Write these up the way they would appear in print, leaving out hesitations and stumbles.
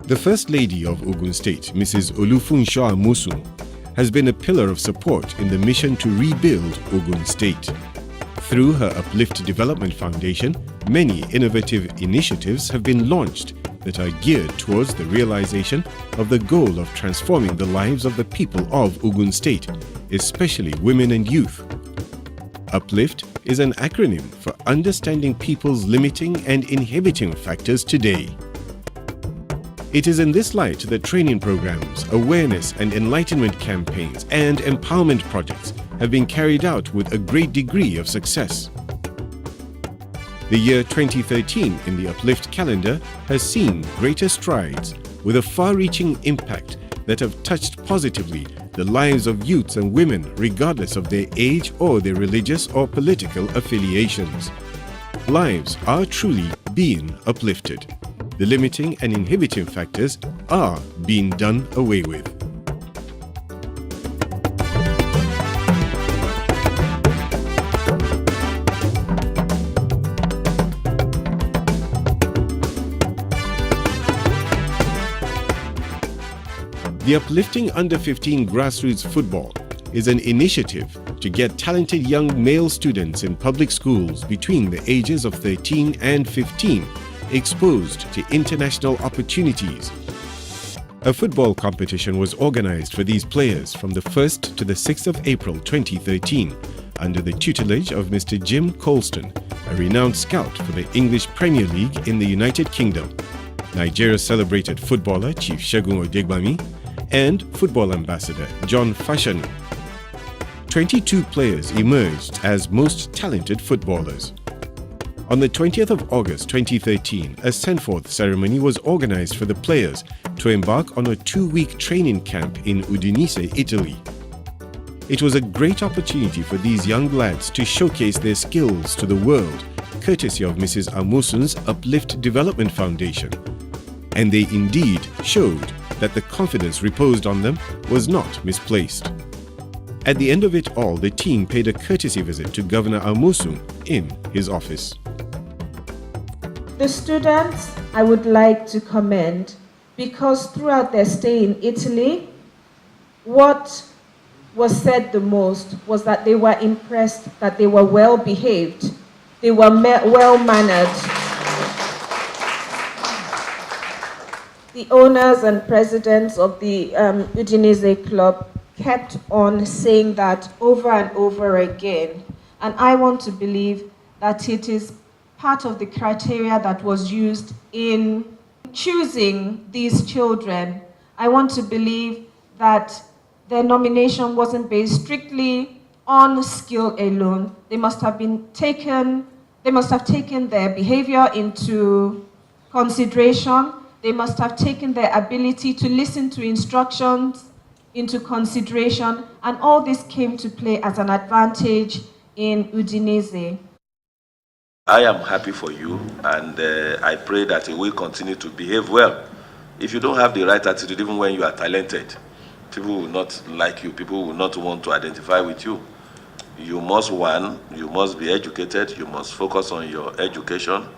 The First Lady of Ogun State, Mrs. Olufunsho Amosun, has been a pillar of support in the mission to rebuild Ogun State. Through her UPLIFT Development Foundation, many innovative initiatives have been launched that are geared towards the realization of the goal of transforming the lives of the people of Ogun State, especially women and youth. UPLIFT is an acronym for Understanding People's Limiting and Inhibiting Factors Today. It is in this light that training programs, awareness and enlightenment campaigns, and empowerment projects have been carried out with a great degree of success. The year 2013 in the UPLIFT calendar has seen greater strides with a far-reaching impact that have touched positively the lives of youths and women regardless of their age or their religious or political affiliations. Lives are truly being uplifted. The limiting and inhibiting factors are being done away with. The Uplifting Under 15 Grassroots Football is an initiative to get talented young male students in public schools between the ages of 13 and 15 exposed to international opportunities. A football competition was organized for these players from the 1st to the 6th of April 2013 under the tutelage of Mr. Jim Colston, a renowned scout for the English Premier League in the United Kingdom, Nigeria's celebrated footballer Chief Segun Odegbami, and football ambassador John Fashanu. 22 players emerged as most talented footballers. On the 20th of August 2013, a send-forth ceremony was organized for the players to embark on a 2-week training camp in Udinese, Italy. It was a great opportunity for these young lads to showcase their skills to the world, courtesy of Mrs. Amosun's UPLIFT Development Foundation. And they indeed showed that the confidence reposed on them was not misplaced. At the end of it all, the team paid a courtesy visit to Governor Amosun in his office. The students I would like to commend because throughout their stay in Italy, what was said the most was that they were impressed, that they were well behaved, they were well mannered. The owners and presidents of the Udinese club kept on saying that over and over again. And I want to believe that it is part of the criteria that was used in choosing these children. I want to believe that their nomination wasn't based strictly on skill alone. They must have taken their behavior into consideration. They must have taken their ability to listen to instructions into consideration, and all this came to play as an advantage in Udinese. I am happy for you, and I pray that you will continue to behave well. If you don't have the right attitude, even when you are talented, people will not like you, people will not want to identify with you. You must be educated, you must focus on your education.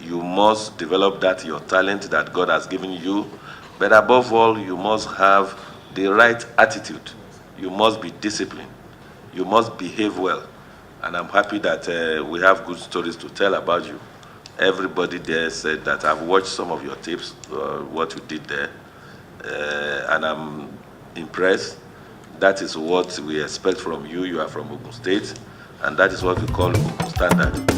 You must develop your talent that God has given you. But above all, you must have the right attitude. You must be disciplined. You must behave well. And I'm happy that we have good stories to tell about you. Everybody there said that I've watched some of your tips, what you did there, and I'm impressed. That is what we expect from you. You are from Ogun State, and that is what we call Ogun Standard.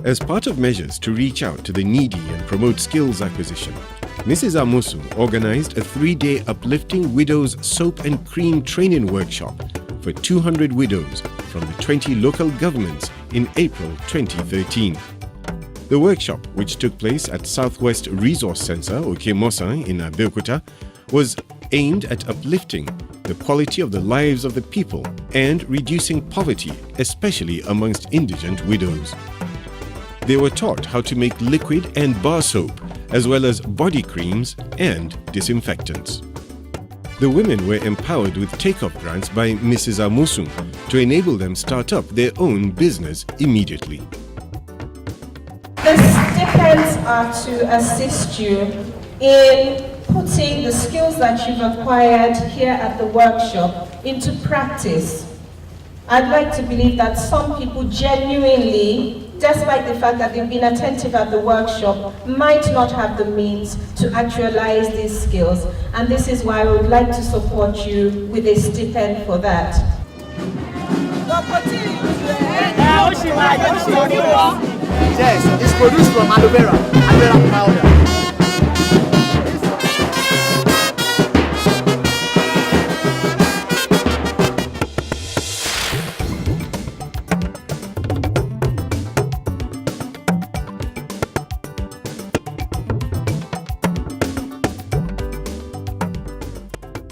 As part of measures to reach out to the needy and promote skills acquisition, Mrs. Amosun organized a 3-day Uplifting Widows Soap and Cream training workshop for 200 widows from the 20 local governments in April 2013. The workshop, which took place at Southwest Resource Centre, Okemosan, in Abeokuta, was aimed at uplifting the quality of the lives of the people and reducing poverty, especially amongst indigent widows. They were taught how to make liquid and bar soap, as well as body creams and disinfectants. The women were empowered with take-off grants by Mrs. Amosun to enable them start up their own business immediately. The stipends are to assist you in putting the skills that you've acquired here at the workshop into practice. I'd like to believe that some people genuinely, despite the fact that they've been attentive at the workshop, might not have the means to actualize these skills. And this is why I would like to support you with a stipend for that. Yes, it's produced from aloe vera powder.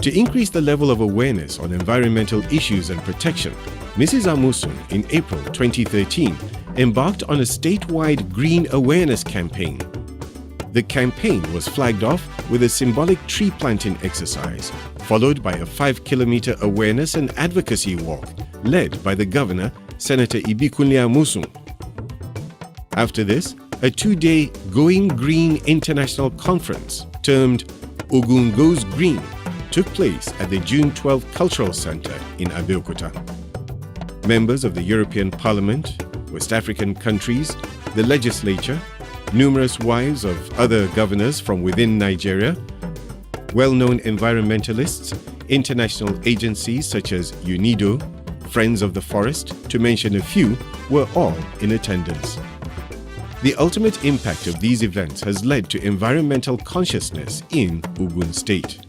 To increase the level of awareness on environmental issues and protection, Mrs. Amosun in April 2013 embarked on a statewide green awareness campaign. The campaign was flagged off with a symbolic tree planting exercise, followed by a 5-kilometer awareness and advocacy walk led by the governor, Senator Ibikunle Amosun. After this, a 2-day Going Green International Conference termed Ogun Goes Green took place at the June 12 Cultural Center in Abeokuta. Members of the European Parliament, West African countries, the legislature, numerous wives of other governors from within Nigeria, well-known environmentalists, international agencies such as UNIDO, Friends of the Forest, to mention a few, were all in attendance. The ultimate impact of these events has led to environmental consciousness in Ogun State.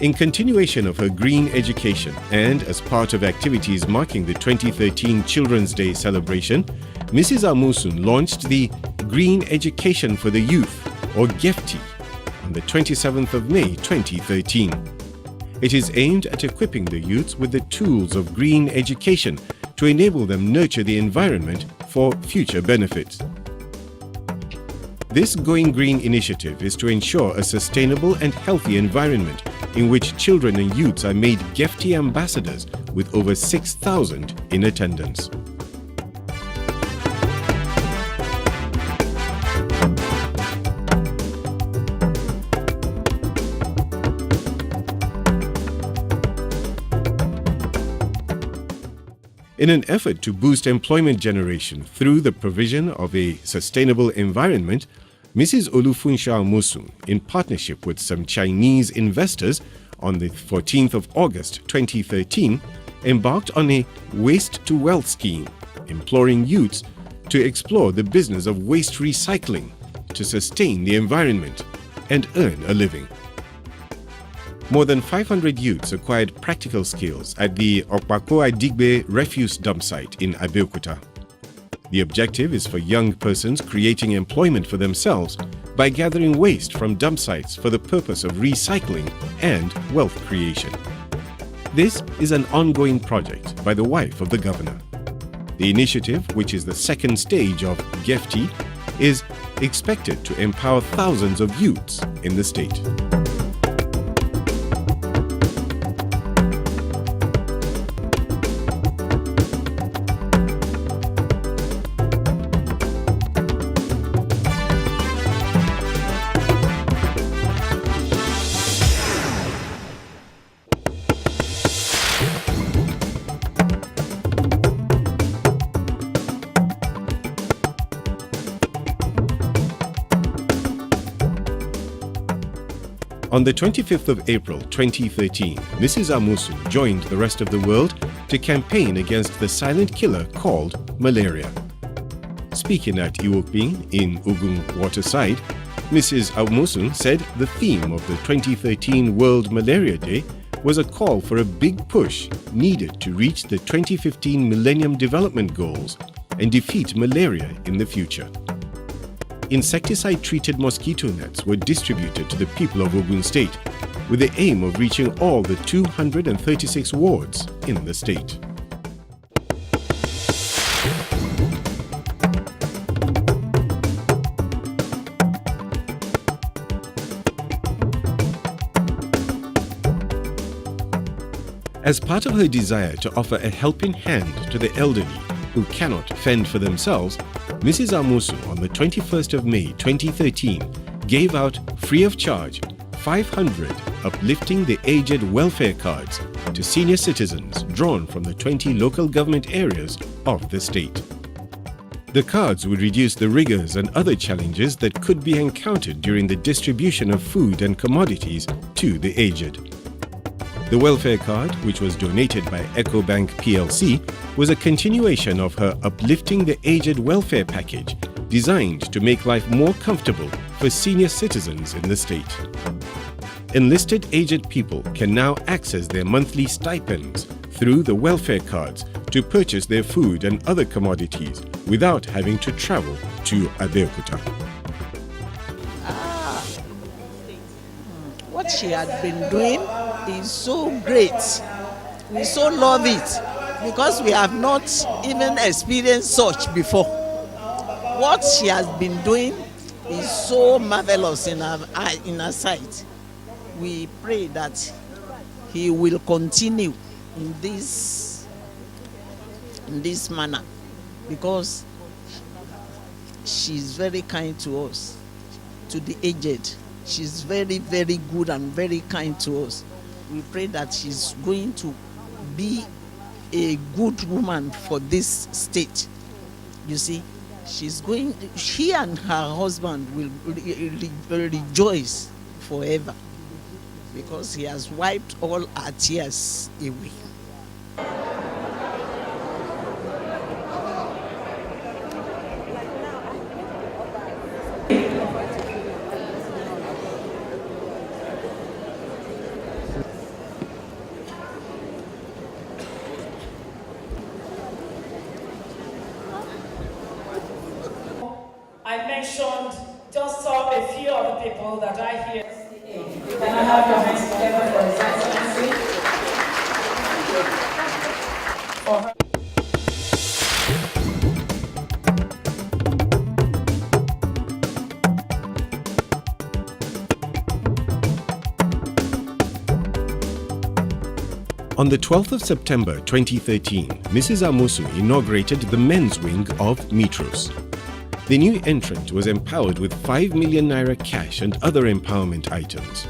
In continuation of her green education and as part of activities marking the 2013 Children's Day celebration, Mrs. Amosun launched the Green Education for the Youth, or GEFTI, on the 27th of May 2013. It is aimed at equipping the youths with the tools of green education to enable them nurture the environment for future benefits. This Going Green initiative is to ensure a sustainable and healthy environment in which children and youths are made GEFTI ambassadors with over 6,000 in attendance. In an effort to boost employment generation through the provision of a sustainable environment, Mrs. Olufunsho Amosun, in partnership with some Chinese investors, on the 14th of August 2013, embarked on a Waste to Wealth scheme, imploring youths to explore the business of waste recycling to sustain the environment and earn a living. More than 500 youths acquired practical skills at the Okpako Adigbe refuse dump site in Abeokuta. The objective is for young persons creating employment for themselves by gathering waste from dump sites for the purpose of recycling and wealth creation. This is an ongoing project by the wife of the governor. The initiative, which is the second stage of GEFTI, is expected to empower thousands of youths in the state. On the 25th of April 2013, Mrs. Amosu joined the rest of the world to campaign against the silent killer called malaria. Speaking at Iwokping in Ogun Waterside, Mrs. Amosu said the theme of the 2013 World Malaria Day was a call for a big push needed to reach the 2015 Millennium Development Goals and defeat malaria in the future. Insecticide-treated mosquito nets were distributed to the people of Ogun State with the aim of reaching all the 236 wards in the state. As part of her desire to offer a helping hand to the elderly who cannot fend for themselves, Mrs. Amosu on the 21st of May 2013 gave out free of charge 500 Uplifting the Aged welfare cards to senior citizens drawn from the 20 local government areas of the state. The cards would reduce the rigors and other challenges that could be encountered during the distribution of food and commodities to the aged. The welfare card, which was donated by EcoBank PLC, was a continuation of her Uplifting the Aged welfare package, designed to make life more comfortable for senior citizens in the state. Enlisted aged people can now access their monthly stipends through the welfare cards to purchase their food and other commodities without having to travel to Abeokuta. What she had been doing is so great. We so love it because we have not even experienced such before. What she has been doing is so marvelous in our sight. We pray that he will continue in this manner because she's very kind to us, to the aged. She's very, very good and very kind to us. We pray that she's going to be a good woman for this state. You see, she and her husband will rejoice forever because he has wiped all our tears away. I mentioned, just saw a few of the people that are here. Can I have your hands together for His Excellency? For her. On the 12th of September 2013, Mrs. Amosu inaugurated the men's wing of Metros. The new entrant was empowered with 5 million naira cash and other empowerment items.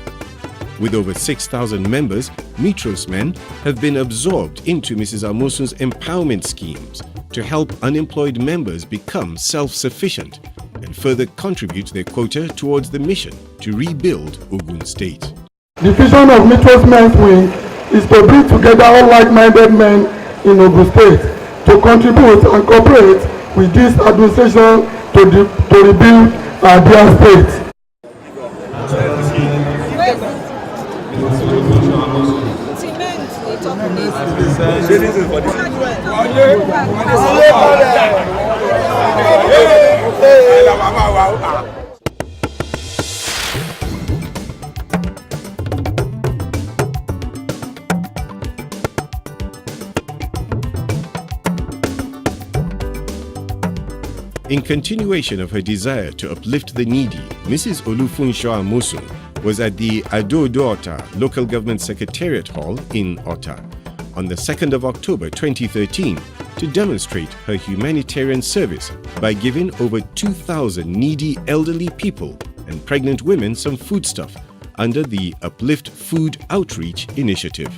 With over 6,000 members, Metros men have been absorbed into Mrs. Amosu's empowerment schemes to help unemployed members become self-sufficient and further contribute their quota towards the mission to rebuild Ogun State. The vision of Metros Men's Wing is to bring together all like-minded men in Ogun State to contribute and cooperate with this administration to rebuild our dear state. In continuation of her desire to uplift the needy, Mrs. Olufunsho Amosu was at the Ado-Odo Ota Local Government Secretariat Hall in Ota on the 2nd of October 2013 to demonstrate her humanitarian service by giving over 2,000 needy elderly people and pregnant women some foodstuff under the UPLIFT Food Outreach Initiative.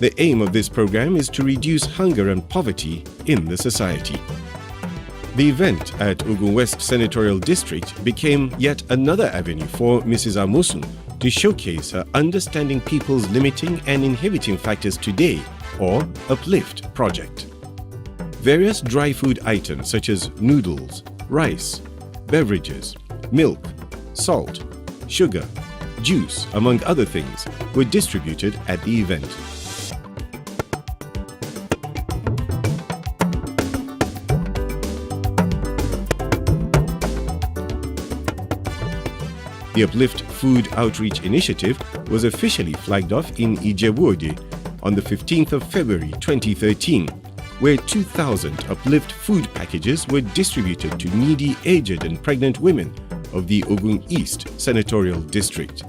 The aim of this program is to reduce hunger and poverty in the society. The event at Ogun West Senatorial District became yet another avenue for Mrs. Amosun to showcase her Understanding People's Limiting and Inhibiting Factors Today, or UPLIFT project. Various dry food items such as noodles, rice, beverages, milk, salt, sugar, juice, among other things, were distributed at the event. The UPLIFT Food Outreach Initiative was officially flagged off in Ijebu-Ode on the 15th of February 2013, where 2,000 UPLIFT food packages were distributed to needy, aged and pregnant women of the Ogun East Senatorial District.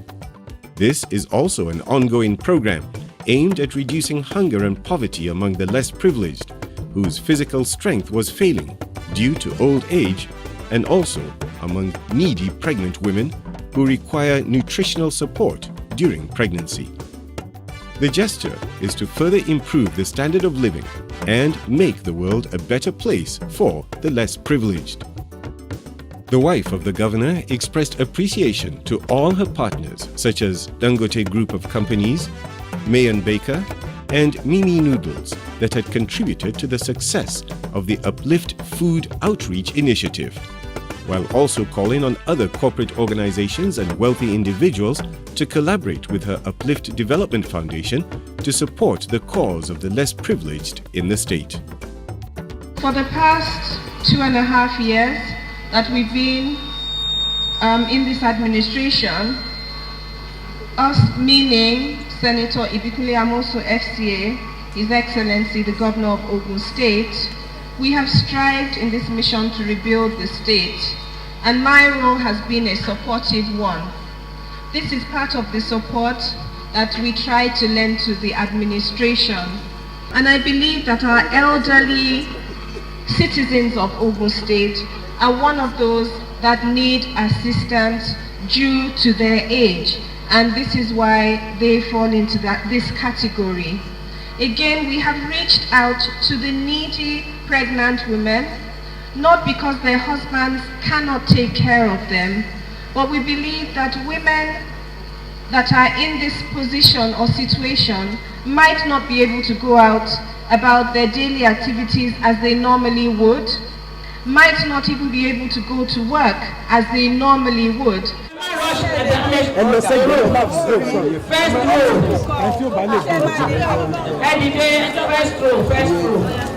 This is also an ongoing program aimed at reducing hunger and poverty among the less privileged, whose physical strength was failing due to old age, and also among needy pregnant women who require nutritional support during pregnancy. The gesture is to further improve the standard of living and make the world a better place for the less privileged. The wife of the governor expressed appreciation to all her partners such as Dangote Group of Companies, Mayan Baker, and Mimi Noodles that had contributed to the success of the UPLIFT Food Outreach Initiative, while also calling on other corporate organizations and wealthy individuals to collaborate with her UPLIFT Development Foundation to support the cause of the less privileged in the state. For the past 2.5 years that we've been in this administration, us meaning Senator Ibikunle Amosun FCA, His Excellency the Governor of Ogun State, we have strived in this mission to rebuild the state, and my role has been a supportive one. This is part of the support that we try to lend to the administration. And I believe that our elderly citizens of Ogun State are one of those that need assistance due to their age, and this is why they fall into this category. Again, we have reached out to the needy pregnant women, not because their husbands cannot take care of them, but we believe that women that are in this position or situation might not be able to go out about their daily activities as they normally would, might not even be able to go to work as they normally would. First row.